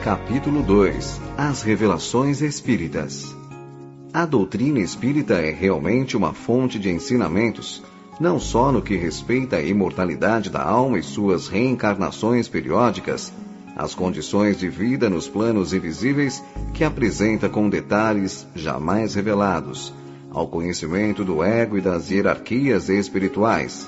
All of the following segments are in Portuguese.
Capítulo 2. As Revelações Espíritas. A doutrina espírita é realmente uma fonte de ensinamentos, não só no que respeita à imortalidade da alma e suas reencarnações periódicas, as condições de vida nos planos invisíveis que apresenta com detalhes jamais revelados, ao conhecimento do ego e das hierarquias espirituais,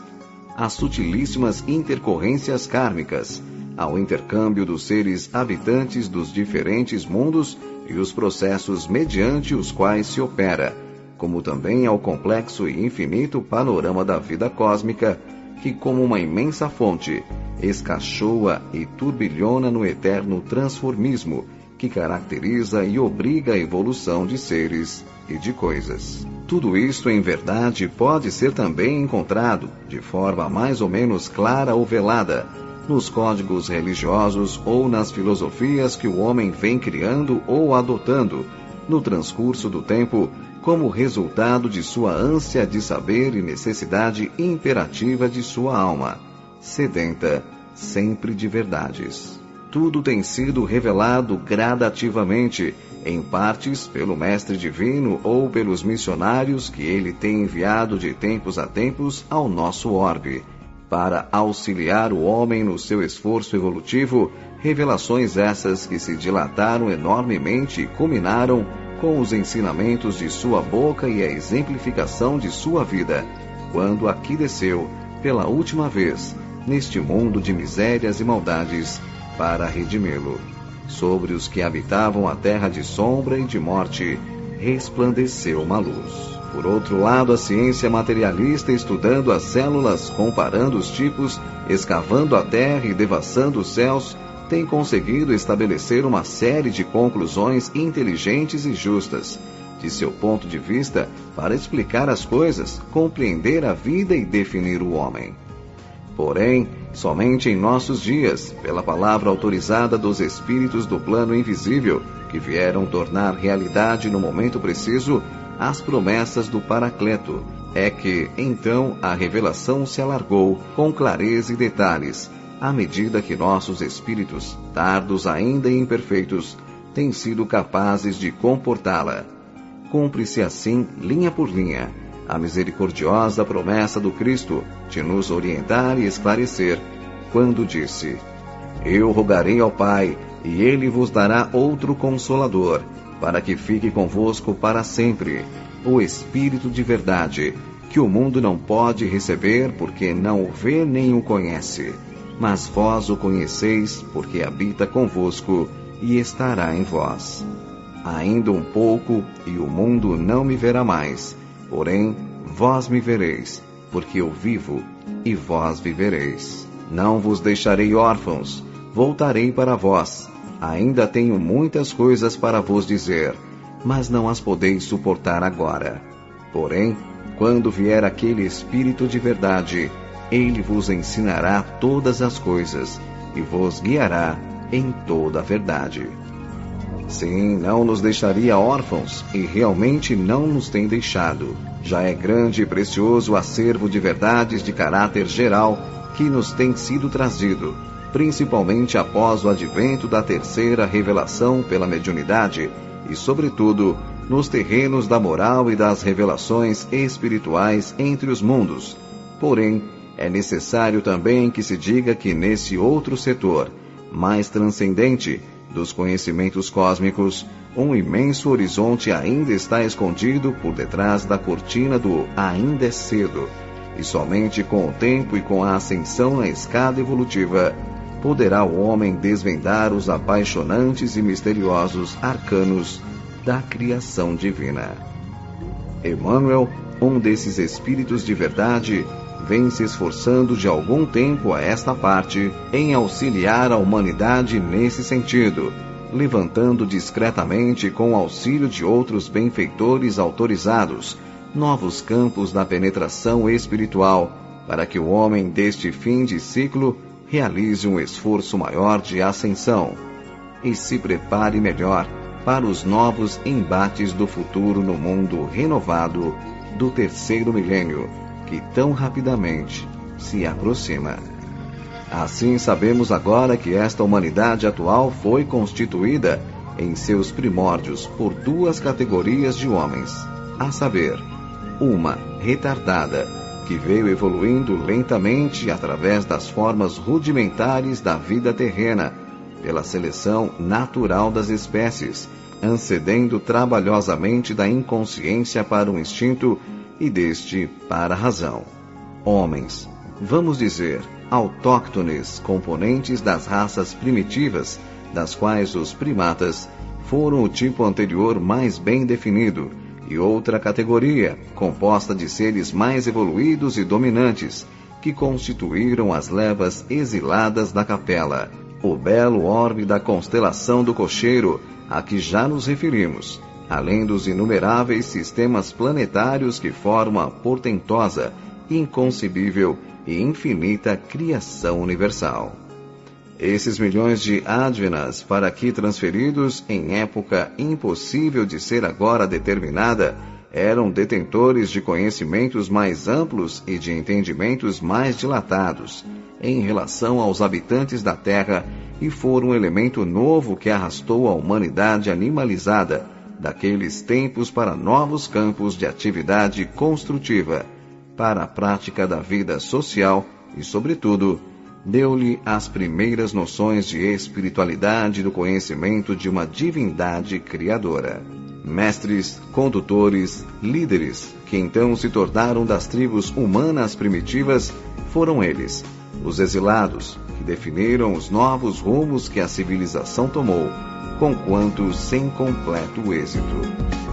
às sutilíssimas intercorrências kármicas, ao intercâmbio dos seres habitantes dos diferentes mundos e os processos mediante os quais se opera, como também ao complexo e infinito panorama da vida cósmica, que como uma imensa fonte, escachoa e turbilhona no eterno transformismo, que caracteriza e obriga a evolução de seres e de coisas. Tudo isto, em verdade, pode ser também encontrado, de forma mais ou menos clara ou velada, nos códigos religiosos ou nas filosofias que o homem vem criando ou adotando, no transcurso do tempo, como resultado de sua ânsia de saber e necessidade imperativa de sua alma, sedenta sempre de verdades. Tudo tem sido revelado gradativamente, em partes pelo Mestre Divino ou pelos missionários que ele tem enviado de tempos a tempos ao nosso orbe, para auxiliar o homem no seu esforço evolutivo, revelações essas que se dilataram enormemente e culminaram com os ensinamentos de sua boca e a exemplificação de sua vida, quando aqui desceu, pela última vez, neste mundo de misérias e maldades, para redimi-lo. Sobre os que habitavam a terra de sombra e de morte, resplandeceu uma luz. Por outro lado, a ciência materialista, estudando as células, comparando os tipos, escavando a terra e devassando os céus, tem conseguido estabelecer uma série de conclusões inteligentes e justas, de seu ponto de vista, para explicar as coisas, compreender a vida e definir o homem. Porém, somente em nossos dias, pela palavra autorizada dos espíritos do plano invisível, que vieram tornar realidade no momento preciso as promessas do Paracleto, é que, então, a revelação se alargou com clareza e detalhes, à medida que nossos espíritos, tardos ainda e imperfeitos, têm sido capazes de comportá-la. Cumpre-se assim, linha por linha, a misericordiosa promessa do Cristo de nos orientar e esclarecer, quando disse: Eu rogarei ao Pai, e Ele vos dará outro Consolador, para que fique convosco para sempre, o Espírito de verdade, que o mundo não pode receber porque não o vê nem o conhece, mas vós o conheceis porque habita convosco e estará em vós. Ainda um pouco e o mundo não me verá mais, porém vós me vereis, porque eu vivo e vós vivereis. Não vos deixarei órfãos, voltarei para vós. Ainda tenho muitas coisas para vos dizer, mas não as podeis suportar agora. Porém, quando vier aquele Espírito de verdade, ele vos ensinará todas as coisas e vos guiará em toda a verdade. Sim, não nos deixaria órfãos e realmente não nos tem deixado. Já é grande e precioso o acervo de verdades de caráter geral que nos tem sido trazido, principalmente após o advento da terceira revelação pela mediunidade e, sobretudo, nos terrenos da moral e das revelações espirituais entre os mundos. Porém, é necessário também que se diga que nesse outro setor, mais transcendente, dos conhecimentos cósmicos, um imenso horizonte ainda está escondido por detrás da cortina do ainda é cedo, e somente com o tempo e com a ascensão na escada evolutiva poderá o homem desvendar os apaixonantes e misteriosos arcanos da criação divina. Emmanuel, um desses espíritos de verdade, vem se esforçando de algum tempo a esta parte em auxiliar a humanidade nesse sentido, levantando discretamente, com o auxílio de outros benfeitores autorizados, novos campos da penetração espiritual, para que o homem deste fim de ciclo realize um esforço maior de ascensão e se prepare melhor para os novos embates do futuro no mundo renovado do terceiro milênio, que tão rapidamente se aproxima. Assim, sabemos agora que esta humanidade atual foi constituída, em seus primórdios, por duas categorias de homens, a saber, uma retardada, que veio evoluindo lentamente através das formas rudimentares da vida terrena, pela seleção natural das espécies, ancedendo trabalhosamente da inconsciência para o instinto e deste para a razão. Homens, vamos dizer, autóctones, componentes das raças primitivas, das quais os primatas foram o tipo anterior mais bem definido, e outra categoria, composta de seres mais evoluídos e dominantes, que constituíram as levas exiladas da capela, o belo orbe da constelação do Cocheiro, a que já nos referimos, além dos inumeráveis sistemas planetários que formam a portentosa, inconcebível e infinita criação universal. Esses milhões de advenas para aqui transferidos em época impossível de ser agora determinada, eram detentores de conhecimentos mais amplos e de entendimentos mais dilatados em relação aos habitantes da Terra e foram um elemento novo que arrastou a humanidade animalizada daqueles tempos para novos campos de atividade construtiva, para a prática da vida social e, sobretudo, deu-lhe as primeiras noções de espiritualidade e do conhecimento de uma divindade criadora. Mestres, condutores, líderes, que então se tornaram das tribos humanas primitivas, foram eles, os exilados, que definiram os novos rumos que a civilização tomou, conquanto sem completo êxito.